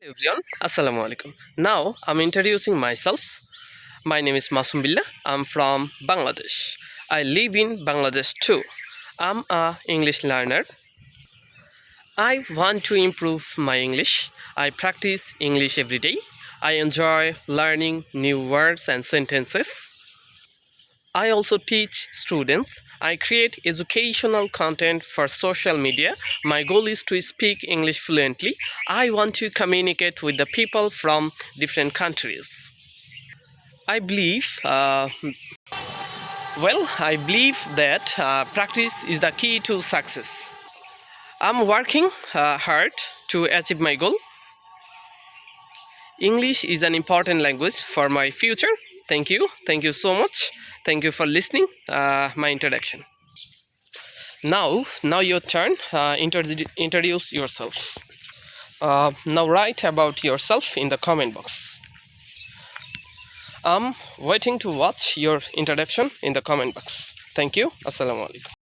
Everyone, Assalamu alaikum. Now I'm introducing myself. My name is Masum Billah. I'm from Bangladesh. I live in Bangladesh too. I'm a English learner. I want to improve my English. I practice English every day. I enjoy learning new words and sentences. I also teach students. I create educational content for social media. My goal is to speak English fluently. I want to communicate with the people from different countries. I believe, I believe that practice is the key to success. I'm working hard to achieve my goal. English is an important language for my future. Thank you. Thank you so much. Thank you for listening my introduction. Now your turn. Introduce yourself. Now write about yourself in the comment box. I'm waiting to watch your introduction in the comment box. Thank you. Assalamu alaikum.